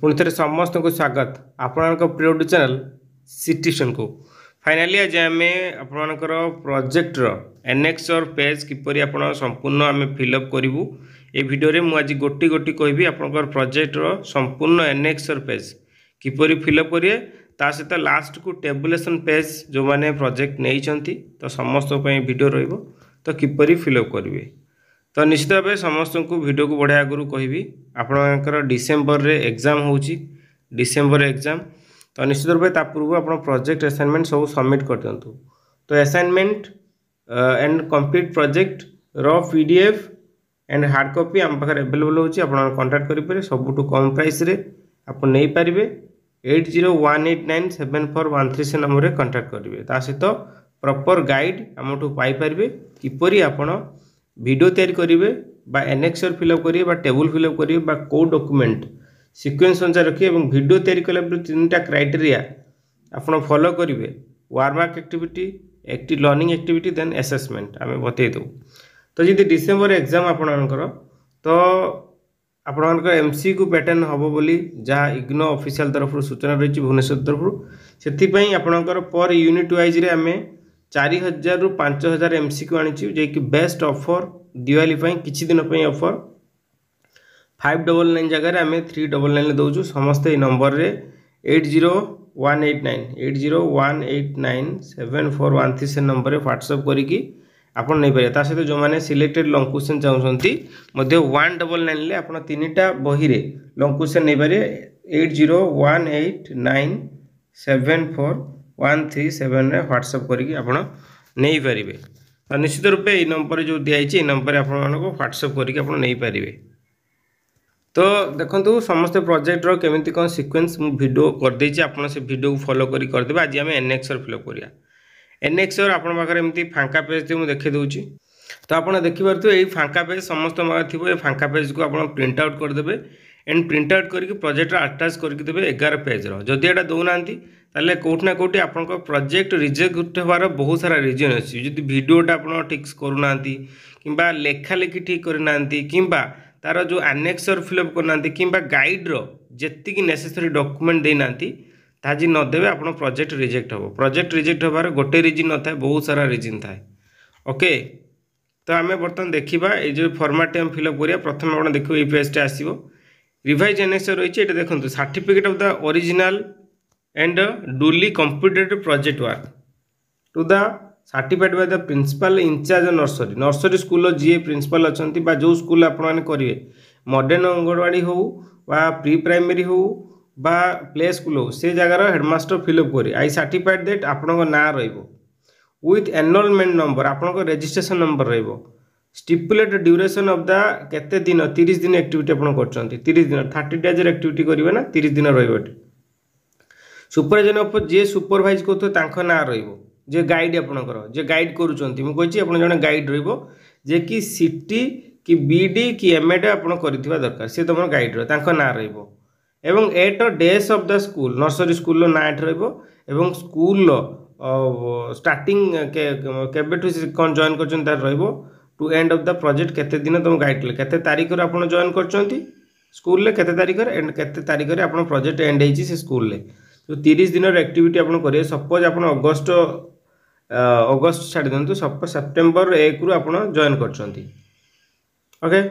पुणी थे समस्त को स्वागत आपण प्रिय चैनल सिटीशन को। फाइनाली आज आम आपर प्रोजेक्टर एनेक्स और पेज किपरि आप संपूर्ण आम फिलअप करूँ ये भिडियो मुझे गोटी गोटी कहबी आप प्रोजेक्टर संपूर्ण एनेक्स और पेज किपरि फिलअप करेंगे ता सहित लास्ट को टेबुलेशन पेज जो मैंने प्रोजेक्ट नहीं तो समस्त वीडियो रहिबो तो किपरि फिलअप करेंगे। तो निश्चित भाव समस्त को वीडियो को बढ़िया आगु कहबी आपणकर डिसेम्बर रे एग्जाम होची डिसेम्बर एग्जाम तो निश्चित भाव ता पूर्व आप प्रोजेक्ट असाइनमेंट सब सबमिट कर दिंतु। तो असाइनमेंट एंड कंप्लीट प्रोजेक्ट रो पीडीएफ एंड हार्ड कॉपी आम पाखे अवेलेबल होची आप कांटेक्ट करें सबुठ कम प्राइस रे आप नहीं पारे 8018974136 से नंबर में कांटेक्ट करेंगे ता सहित प्रॉपर गाइड आमठू पाइपर किपरि आपण वीडियो तैयारी करेंगे एनेक्सर फिलअप करेंगे टेबुल फिलअप करेंगे को डॉक्यूमेंट सीक्वेंस अनुसार रखिए और वीडियो तैयारी कला तीनटा क्राइटेरिया आप फॉलो करेंगे warm up activity active learning activity then assessment आम बतई दो। तो जी डिसेम्बर एग्जाम आपणकर तो आपणकर एमसीक्यू पैटर्न हम बोली जहाँ इग्नो ऑफिशियल तरफ सूचना रही भुवनेश्वर तरफ से आपणकर पर यूनिट वाइज रे आम 4000 रु 5000 एमसीक्यू आनी जे बेस्ट ऑफर दिवाली किसी दिन ऑफर 599 जगह आम 399 दौचु समस्ते नंबर रे 8018974136 से नंबर व्हाट्सएप करी आपन नहीं पारे। सहित जो मैंने सिलेक्टेड लॉन्ग क्वेश्चन चाहते 199 आप तीनटा बही रे लॉन्ग क्वेश्चन नहीं पारे 8018974137 रे व्हाट्सएप करी आप नहीं पारे। तो निश्चित रूप ये नंबर जो दिखाई नंबर आप व्हाट्सएप करके आप नहीं पारे। तो देखो समस्त प्रोजेक्टर केमिति कौन सीक्वेंस मु वीडियो कर देछि आपण से वीडियो को फॉलो करी कर देबे। आज हम एनेक्सर फिलअप करिया एनेक्सर आपण पाखरे एमती फांका पेज थी मु देखि दउछि तो आपण देखि परथु एई फांका पेज समस्त मागे थिबो ए फांका पेज को आपण प्रिंट आउट कर देबे एंड प्रिंट आउट करके प्रोजेक्टर अटैच करके देबे 11 पेज रो। जदि एटा दउनांती ताले कोठना कोठी आपण को प्रोजेक्ट रिजेक्ट होबार बहुत सारा रीजन अछि। जदि वीडियोटा आपण ठीक करूनांती किंबा लेखा लेखि ठीक करनांती किंबा तार जो एनेक्सर फिलअप करना कि गाइड जी नेसेसरी डॉक्यूमेंट देना ताजी नदेवे आप प्रोजेक्ट रिजेक्ट हम। प्रोजेक्ट रिजेक्ट होबार गोटे रीजन न था बहुत सारा रीजन थाए। ओके तो आम बर्तमान देखा ये जो फॉर्मेट हम फिलअप करिया प्रथम आप देखो ये पेजटा आसो रिवाइज एनेक्सर रही है देखो certificate of the original and duly completed project work to the certified by the principal incharge nursery nursery school जी प्रिंसिपल अच्छा जो स्कूल आपने करेंगे मॉडर्न अंगनवाड़ी हो प्री प्राइमरी हो प्ले स्कूल हो से जगार हेडमास्टर फिलअप करे आई सर्टिफाइड दैट आपण ना विथ एनरोलमेंट नंबर आपण registration number stipulate duration of the केते दिन 30 दिन एक्टिविटी आप कर 30 दिन 30 डेज एक्टिविटी करेंगे ना 30 दिन रही सुपरवाइजर ऑफ जी सुपरवाइज कर ना जे गाइड आपणकर जे गाइड करुँच मुझे आप जन गाइड रे कि सीटी कि बीडी कि एमएड आप दरकार सी तुम गाइड ना एवं eight days of the school nursery school ना एवं स्कूल स्टार्टिंग केबेठू कौन जॉइन कर to end of the project केते दिन तुम गाइड केते तारीख रे आप जॉइन कर स्कूल केते तारीख एंड केते तारीख रे आप प्रोजेक्ट एंड होती से स्कूल जो 30 दिन एक्टिविटी आप करेंगे सपोज आप अगस्त छाड़ दिंतु सपोज सेप्टेम्बर 1 रु आप जॉइन कर ओके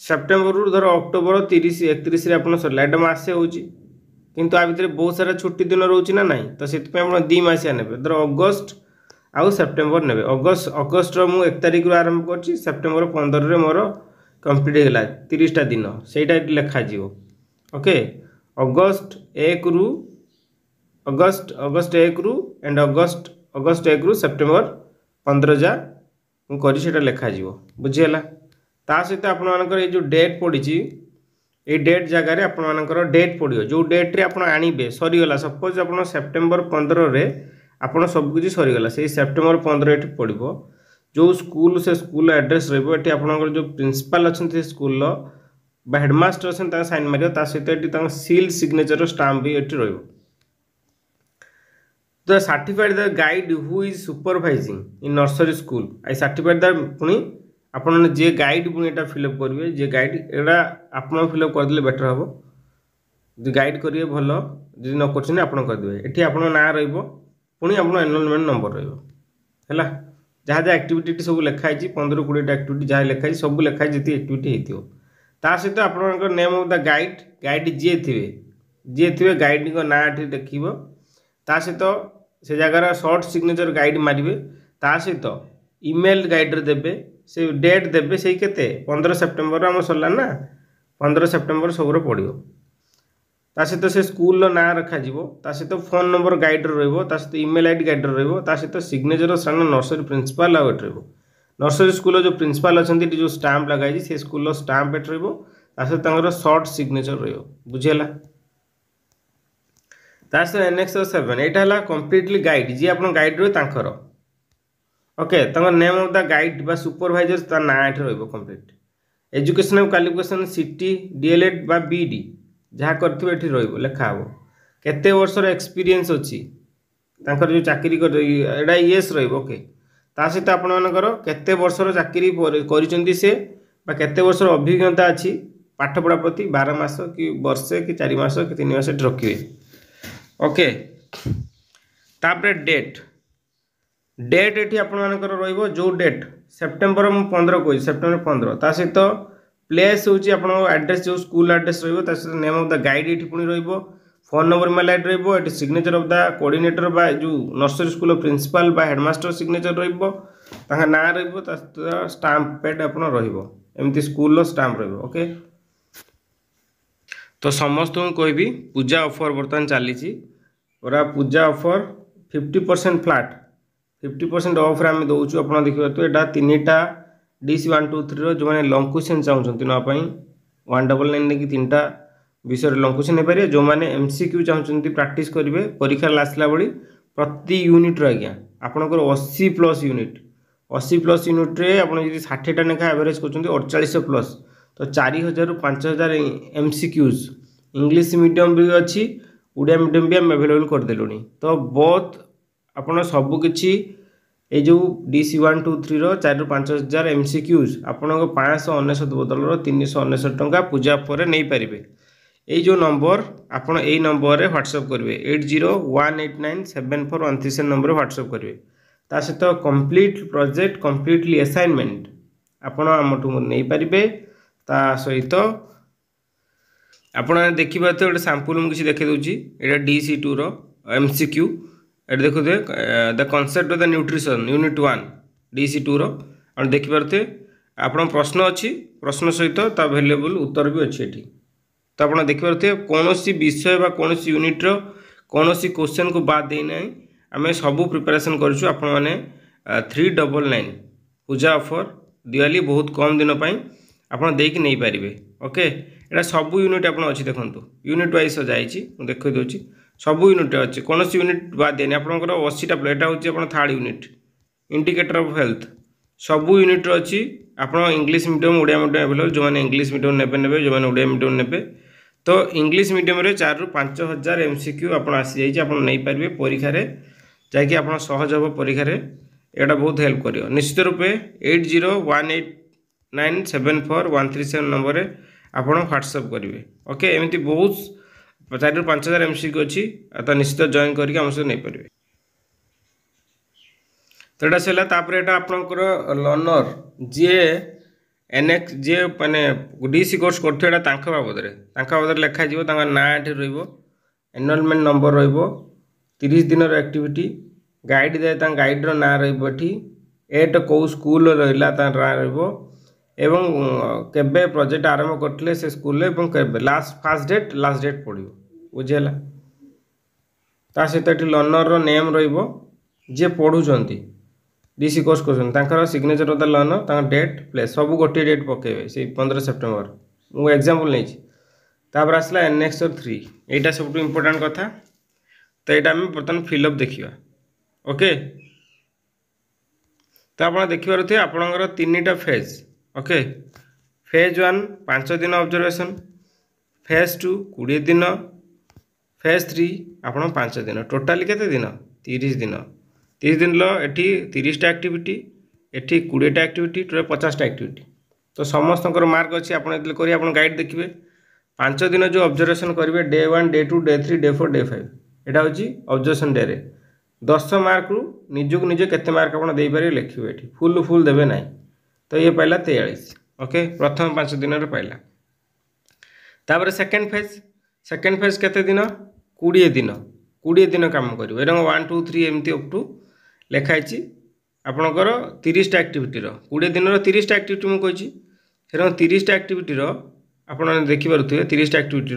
सेप्टेम्बर रु धर अक्टोबर 30 31 आप सरला एटा मसे होची किंतु आ भितर बहुत सारा छुट्टी दिन रोची ना नहीं तो से दी मसिया ने धर अगस्त आउ सेप्टेम्बर ने अगस्त मु 1 तारीख रु आरंभ कर सेप्टेम्बर 15 रे मोर कंप्लीट होगा 30टा दिन सेटा लिखा जीवो। ओके अगस्त 1 रु अगस्त 1 रु एंड अगस्त 1 रु सेप्टेम्बर 15 जा मुझे लिखा बुझीगला। ता सहित आपर ये जो डेट पड़ी ये डेट जगार आपर डेट पड़ो जो डेट रे आप आणवे सरीगला सपोज आप सेप्टेम्बर 15 रे आप सबकि सरीगला से सेप्टेम्बर 15 ये पड़ो जो स्कूल से स्कूल एड्रेस रही आप जो प्रिंसिपल अच्छा स्कूल हेडमास्टर अच्छा साइन मार सहित सील सिग्नेचर स्टाम्प भी ये रही the certified the guide who is supervising in nursery school I certified the पुणी आपने जे गाइड पुणी एटा फिलअप करेंगे जे गाइड एटा आप फिलअप करदे बेटर हम जो गाइड करेंगे भल जी न कर आप करदे ये आप ना रुणी आप एनरोलमेंट नंबर रहा जहाँ जहाँ एक्टिविटी सब लिखाई 15-20 एक्टिविटी जहाँ लिखाई सब लिखाई जी एक्टिविटी होता सहित आप name of the guide guide जी थे गाइड ना देख सहित से जगार शॉर्ट सिग्नेचर गाइड मारे सहित ईमेल गाइड देवे से डेट देवे से केते 15 सेप्टेम्बर आम सरला ना 15 सेप्टेम्बर सब पड़ो सहित से स्कूल ना रखा सहित फोन नंबर गाइड रहित ईमेल आईडी गाइड रहित सिग्नेचर स्थान nursery principal out nursery school जो प्रिंसिपाल अच्छा जो स्टाम्प लगाई से स्कूल स्टाम्प एट रहित शॉर्ट सिग्नेचर रुझेगा नेक्स्ट 7 यहाँ कंप्लीटली गाइड जी आप गाइड रही okay name of the guide बा सुपरवाइजर तार ना ये कंप्लीट एजुकेशनल क्वालिफिकेशन सीटी डीएलएड बा बीडी जहाँ करथिबे लिखा हे केते वर्षर एक्सपीरियंस अच्छी जो चाकरी एटा येस ओके सहित आपण मानकर केते वर्षर चाकरी करिसेंती से बा केते वर्षर अभिज्ञता अच्छी पाठपढ़ा प्रति 12 मास कि वर्षे कि 4 मास कि 3 मास रखिए ओके तापर डेट डेट ये आप जो डेट सेप्टेम्बर 15 कही सेप्टेम्बर 15 सहित प्लेस हूँ आप एड्रेस जो स्कूल एड्रेस रहित नेम ऑफ द गाइड ये पुणी फोन नंबर मेल आईडी रही सिग्नेचर ऑफ द कोऑर्डिनेटर बा जो नर्सरी स्कूल प्रिंसिपल बा हेडमास्टर सिग्नेचर ना स्टाम्प पैड आप एमती स्कूल स्टाम्प ओके तो समस्त को कहबी पूजा ऑफर बर्तमान चली पूरा पूजा ऑफर 50% फ्लैट 50% ऑफ आम दौचु आप देखिए तो यहाँ 3टा DC 1 2 3 जो मैंने लंग क्वेश्चन चाहते नापी 199 कि 3टा विषय लंग क्वेश्चन हो पारे जो मैंने MCQ चाहते प्रैक्टिस करेंगे परीक्षा आसला बड़ी प्रति यूनिट आज्ञा आपंकर 80+ यूनिट 80+ यूनिट रे आप 60टा लेखा एवरेज कर 48+ तो 4000 ରୁ 5000 MCQs इंग्लिश मीडियम भी अच्छी ओडिया मीडियम भी आम एभेलेबल करदेलुनी तो बहुत आपड़ सबकि ये जो DC 1 2 3 4 ରୁ 5000 MCQs आपण 599 बदल 399 टंका पूजा पर नहीं पारे ये जो नंबर आपण यही नंबर रे व्हाट्सएप करेंगे 8018974137 नंबर व्हाट्सएप करेंगे सहित कंप्लीट प्रोजेक्ट कंप्लीटली असाइनमेंट आपण आमठू नहीं पारे ता सहित आपण देखिए गोटे सैंपल मुझे देखे दूसरी यहाँ DC 2 MCQ ये देखो the concept of the nutrition unit 1 DC 2 और देखिपे आप प्रश्न अच्छी प्रश्न सहित अवेलेबल उत्तर भी अच्छी ये तो आप देखिपे कौन विषय बा कौन यूनिट्र कौन क्वेश्चन को बाद देना आम सबू प्रिपेरेसन करें 399 पूजा ऑफर दिवाली बहुत कम दिन आपड़ देख नहीं पारे ओके यहाँ सब यूनिट आप अच्छी देखो यूनिट वाइज जाइए देख दूसरी सब यूनिट अच्छे कौन यूनिट बाद देनी आपंकर 80टा यहाँ हूँ third unit indicator of health सब यूनिट अच्छी आप English medium Odia medium available जो मैंने इंग्लिश मीडियम ने जो मैंने ओडिया मीडियम ने तो इंग्लिश मीडियम 4 ରୁ 5000 MCQ आप आसी जाइए आप नहीं पारे परीक्षा जैकि आप सहज हम परीक्षा यहाँ बहुत हेल्प कर निश्चित रूपे 8018974137 नंबर आप व्हाट्सएप करेंगे ओके एमती बहुत 4 ରୁ 5000 MCQ अच्छी तो निश्चित जॉइन करके आम सहित नहीं पारे तो यहाँ से आपंकर लर्नर जी NX जी मैंने DC कोर्स करते बाबद लिखाई ना ये एनरोलमेंट नंबर रो30 दिन एक्टिविटी गाइड दे गाइड्र ना रही एट कौ स्कूल रहा एवं केबे प्रोजेक्ट आरंभ करते से स्कूल लास्ट डेट पड़ो बुझेगा सहित ये लर्नर नेम रे पढ़ुंट DC कोर्स कर signature of the learner date place सब गोटे डेट पकेबे से 15 सेप्टेम्बर मुझे एग्जांपल नहीं आसला NX 3 यहाँ सब इम्पोर्टाट कथा तो यहाँ आम बर्तमान फिलअप देखा ओके तो आप देखिपार थे आपंकर 3टा फेज ओके फेज 1 5 दिन ऑब्जर्वेशन फेज 2 20 दिन फेज 3 आप 5 दिन टोटाली केते दिन 30 दिन 30 दिन एटी 30टा एक्टिविटी एटी 20टा एक्टिविटी टोटल 50टा एक्टिविटी तो समस्त मार्क अच्छी आप गाइड देखिए 5 दिन जो ऑब्जर्वेशन करेंगे day 1 day 2 day 3 day 4 day 5 यहाँ हूँ ऑब्जर्वेशन डे रे 10 मार्क रु निजुक निजे केते मार्क आप देपारे लिखे ये फुल फुल देवे ना तो ये पाइला 43 ओके प्रथम 5 दिन पाइला। तापर सेकेंड फेज केते दिन 20 दिन काम कर 1 2 3 एमती अप टू लिखाई आपणकर 30 एक्टिविटी 20 दिन 30 एक्टिविटी मुझे से 30 एक्टिविटी आप देखिपे 30 एक्टिविटी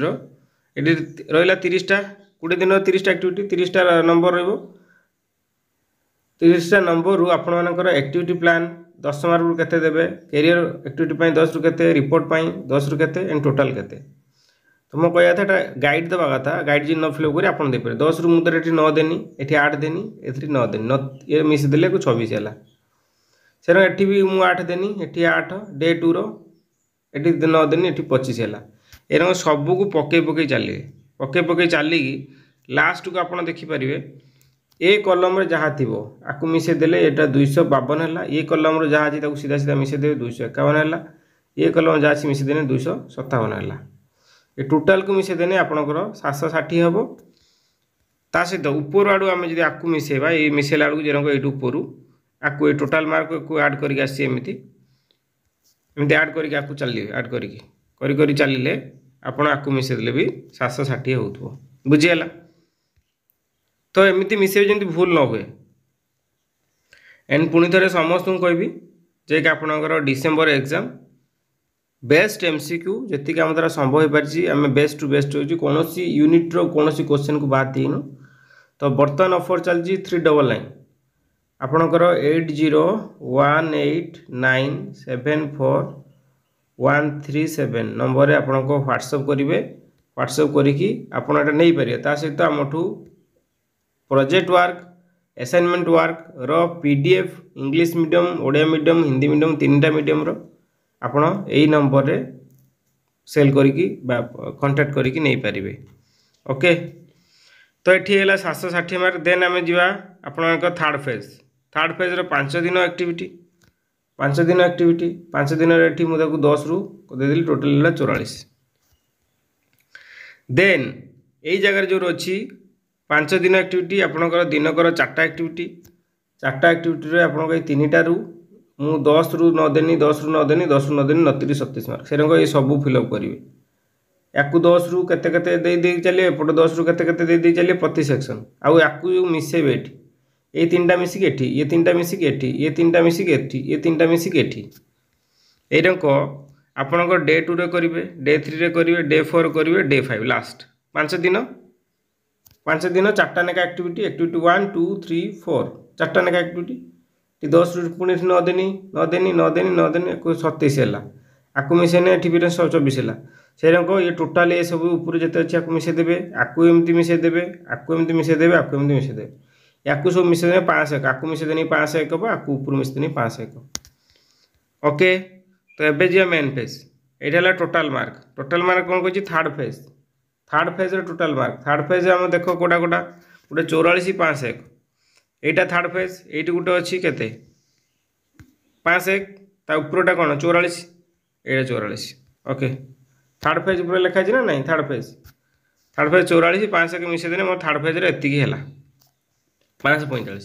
ये रहा 30टा 20 दिन 30 एक्टिविटी 30टा नंबर रो नंबर रू आपर एक्टिविटी प्लान 10 मार्क रू केते देबे कैरियर एक्टिविटी 10 रू केते रिपोर्ट 10 रू केते एंड टोटल केते तो मो कहया था गाइड देवा कथा गाइड जी न फिलअप कर आप देपे 10 रू मुझे ये 9 देनी ये 8 देनी ए 9 देनी ये मिस देले 26 है से एटी भी मुझे 8 देनी ये 8 डे 2 रो ये 9 देनी ये 25 है ये सबू को पकई चलिए चलिकी लास्ट को आप देखिपारे ए कलम रे जहाँ थी आपको मिसे देले ये 252 है ये कलम जहाँ अच्छी सीधा सीधा मिसे दे 251 है ये कलम जहाँ मिसे देने 257 है ये टोटाल को मिसे देने आपंकर 760 हम ता सहित ऊपर आड़ू आम जी आपको मिसेबा ये मिसेला आड़ू जो ये ऊपर आपको ये टोटाल मार्क को आड करके आमती आड करके चलिए आड करके चलिए आप आपको मिसेदेले भी 760 हो बुझीगला तो एमती मिसे जमी भूल न हुए एंड पुणी थे समस्त कहबी जे कि आपणकर डिसेम्बर एग्जाम बेस्ट एमसीक्यू जी आम द्वारा संभव हो पार्टी आम बेस्ट टू बेस्ट हो कौन यूनिट्र कौन क्वेश्चन को बाद तीन तो बर्तमान ऑफर चलती 399 आपणकर 801974 नंबर आप व्हाट्सअप करेंगे व्हाट्सअप करी आपड़ नहीं पारे ता सहित आमठू प्रोजेक्ट वर्क असाइनमेंट वर्क रो PDF English medium Odia medium Hindi medium 3टा मीडियम रो आपण यही नंबर रे सेल करिकी कांटेक्ट करिकी नहीं पारिबे ओके तो ये है 760 मार्क देन आम जा आप थर्ड फेज रो 5 दिन एक्टिविटी 5 दिन ये मुझे 10 रू देदेली टोटाल 44 देन यही जगह जो अच्छी 5 दिन एक्टिविटी आपणकर दिनकर 4टा एक्टिविटी आप 3टा रू मु 10 रू 9 देनी 10 रू 9 देनी 10 रू 9 देनी 29 37 मार्क से ये सब फिलअप करेंगे या 10 रू केते दे चलिए एपटे 10 रू केते दे चलिए प्रति सेक्शन आउ या मिसेबे ये 3टा मिसिक एठी ये 3टा मिसिक एठी ये 3टा मिसिक एठी ये 3टा मिसिक एठी एरक आपणकर डे 2 रे करेंगे डे 3 रे करेंगे डे 4 करेंगे डे 5 लास्ट 5 दिन 4टा नेका एक्टिविटी 1 2 3 4 4टा नेका एक्टिविटी 10 रू पुणी 9 देनी 27 है आपको मिसेने ये 24 है से ये टोटाल ये सब ऊपर जिते अच्छे आपको मिसेदेवे आपको एमती मिसेदेवे आपको एमती मिसेदेवे आपको एमती मिसेदेवे या सब मिसेदेने 500 आपको मिसेदेनी 500 हम आपको ऊपर मिसेदेनी 500 ओके तो एबे जी मेन फेज ये टोटाल मार्क कौन कह third phase total mark third phase आम देख कोटा गोटे 44 501 यहाँ थर्ड फेज ये गोटे अच्छी के 501 उपरटा कौन 44 ये 44 ओके थर्ड फेज पूरा लिखाई ना नहीं थर्ड फेज 44 501 मिसेदेने मोर थर्ड फेज एति है 545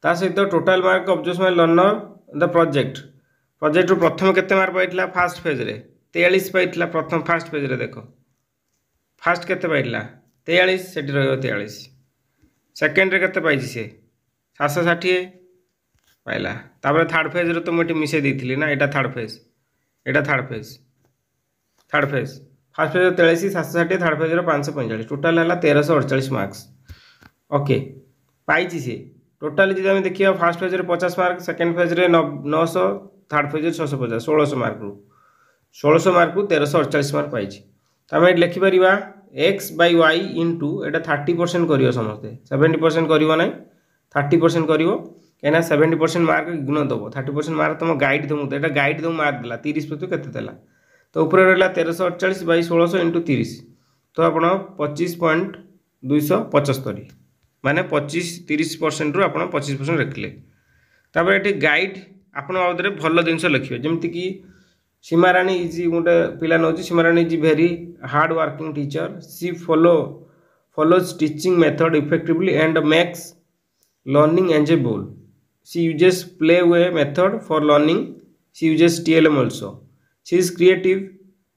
ता सहित total mark observation learner the project रू प्रथम केते मार्क पाइला फास्ट फेज रे 43 पाइला प्रथम फास्ट फेज रे देख फास्ट केते पाइला 43 सेठी रहियो 43 सेकेंड रे केते पाइछि से 760 पाइला तापर थर्ड फेज रे तो मोटी मिसे देथिली ना एटा third phase first phase 43 760 third phase रो 545 टोटाल है 1348 मार्क्स ओके पाइछि से टोटाल जी आम देखिए फास्ट फेज रे 50 मार्क सेकेंड फेज रे 900 थर्ड फेज रे 650 1600 मार्क रू 1600 मार्क रू 1348 मार्क पाइछि तो आम लिखिपर एक्स बै वाई इंटू एटा 30% कर समस्ते 70% कर ना 30% कर कहीं 70% मार्क इग्नोर दब 30% मार्क तुम गाइड दमु तो गाइड दमु मार्क देला 30 प्रति केते देला तो ऊपर रहा 1348 बै 1600 इंटू 30 तो आप 25.275 माने 30% रू आप 25% रखिले तापर ये गाइड आपड़ भल जिन लिखे जमीक सीमाराणी इज गोटे पिला नौ Seemarani is very hard working teacher she follows teaching method effectively and makes learning enjoyable. She uses play way method for learning. She uses TLM also. She is creative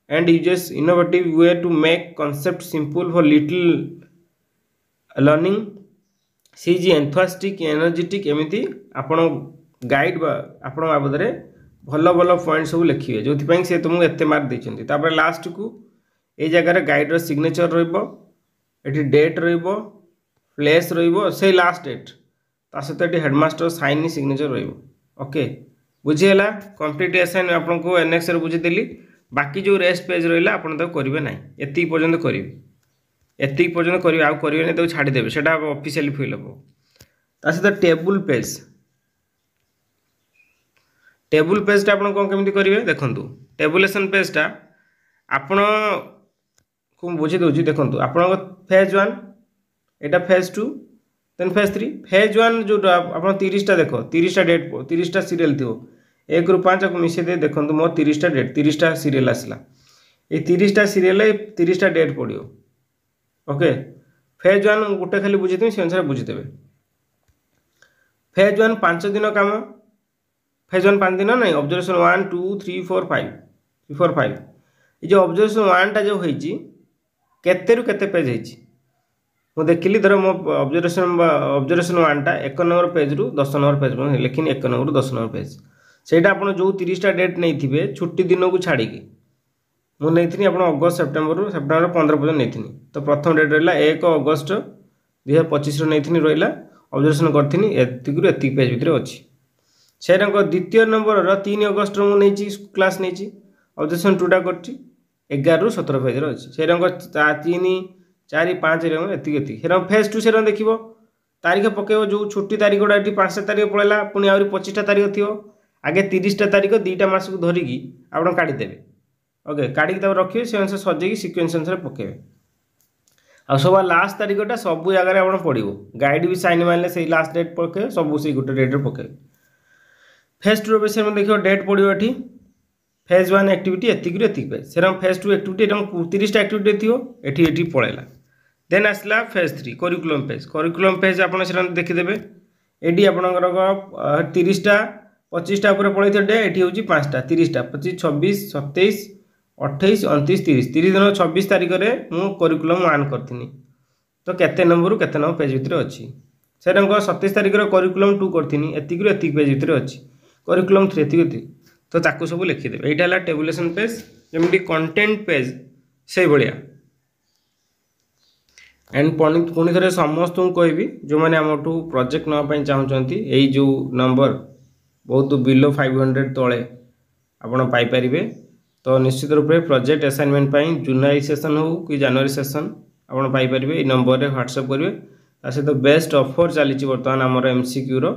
and uses innovative way to make concepts simple for little learning. She is enthusiastic energetic एमती आपण guide आपण बाबद भल भल point सब लिखिए जो से तुमको एत मार्क देते लास्ट को ये जगह गाइड सिग्नेचर रही डेट रेस रे लास्ट डेट ता सहित ये हेडमास्टर साइन सिग्नेचर रोके बुझीगला कंप्लीट असाइन आपको एनएक्स बुझीदेली बाकी जो रेस्ट पेज रहा आपड़ करेंगे ना एति पर्यंत करेंगे एति पर्यंत करेंगे आउ करेंगे तो छाड़देवे से ऑफिशियली फिल हम ता सहित टेबुल पेजटा आप कौन केमी करेंगे देखूँ टेबुलेसन पेजटा आपण को बुझी दूसरी देखो आप फेज 1 एटा फेज 2 देन फेज 3 फेज 1 जो आप 30टा देख 30टा डेट 30टा सीरियल थो 1 ରୁ 5 को मिसे दे देखो मोर 30टा डेट 30टा सीरियल आसला ये 30टा सीरियल 30टा डेट पड़ो ओके फेज 1 गोटे खाली बुझी से अनुसार बुझीदेवे फेज 1 5 दिन काम फेज 1 5 दिन ना ऑब्जर्वेशन 1 2 3 4 5 3 4 5 ये जो ऑब्जर्वेशन 1 टा जो होईची केते रु केते पेज होईची मु देखिली धर मो ऑब्जर्वेशन 1 टा 1 नंबर पेज रु 10 नंबर पेज पर लेकिन 1 नंबर 10 नंबर पेज सेटा आपण जो 30टा डेट नहीं थिबे छुट्टी दिन को छाड़ी की मु नैथिनी आपण अगस्त सेप्टेम्बर 15 पर्यंत नैथिनी तो प्रथम डेट रहिला 1 अगस्त 2025 रो नैथिनी रहिला ऑब्जर्वेशन करथिनी एतिकु एति पेज भितर अछि सेरंक द्वितीय नंबर रो 3 अगस्त रो मु नैची क्लास नैची ऑब्जर्वेशन 2 टा करछि 11 ରୁ 17 पेज अच्छी से 3 4 5 एति से फेज 2 से देख तारीख पकेब जो छुट्टी तारीख गुड़ा 5टा तारीख पड़ेगा पुणी आहरी 25टा तारीख थी आगे 30टा तारीख 2टा मास को धरिकी आप काढ़ीदेवे ओके काढ़ी रखिए से अनुसार सजेगी सिक्वेन्स अनुसार पकेबे आ सब लास्ट तारीखटा सब जगह आप पड़ो गाइड भी साइन मारे से लास्ट डेट पकेबे सब से गोटे डेट पकेबे फेज 2 विषय में देखिए डेट पड़ो ये फेज 1 एक्टिविटी एतिक पेज से फेज 2 एक्टिविटी 30टा एक्टिविटी थी एटी पड़ेगा देन आसला फेज 3 करिकुलम पेज आप देखीदे ये आपंकर 30टा 25टा पड़े डे ये हूँ 5टा 30टा 25 26 27 28 29 30 दिन 26 तारीख में मुझे करिकुलम 1 करी तो केते नंबर केते नंबर पेज भितर अच्छी से 27 तारीख करिकुलम 2 करी एतिक पेज भितर अच्छी करिकुलम 3 एतिक तो ताकू सब लिखिदेवे यहाँ है टेबुलेसन पेज जमी कंटेंट पेज से भाया एंड पुणी थे समस्त को कहबी जो मैंने आमठू प्रोजेक्ट नापी चाहते यही जो नंबर बहुत बिलो 500 तले आपड़ पाइपर तो निश्चित रूप से प्रोजेक्ट असाइनमेंट जुलाई सेसन हो कि जनवरी सेसन आपड़ पाइपर ये नंबर में व्हाट्सएप करेंगे सहित बेस्ट ऑफर चली बर्तमान आमर MCQ रो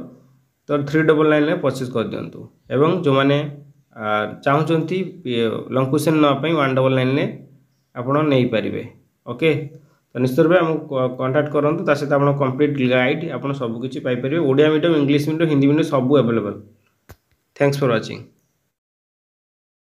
तो 399 परचेज कर दिंतु एवं जो मैंने चाहते लंग क्वेश्चन नापी 199 आपड़ नहीं पारे ओके तो निश्चित रूप आमको कांटेक्ट करूँ सहित आप कंप्लीट गाइड आप सबकि paper Odia medium English medium Hindi medium सब अवेलेबल थैंक्स फॉर वाचिंग।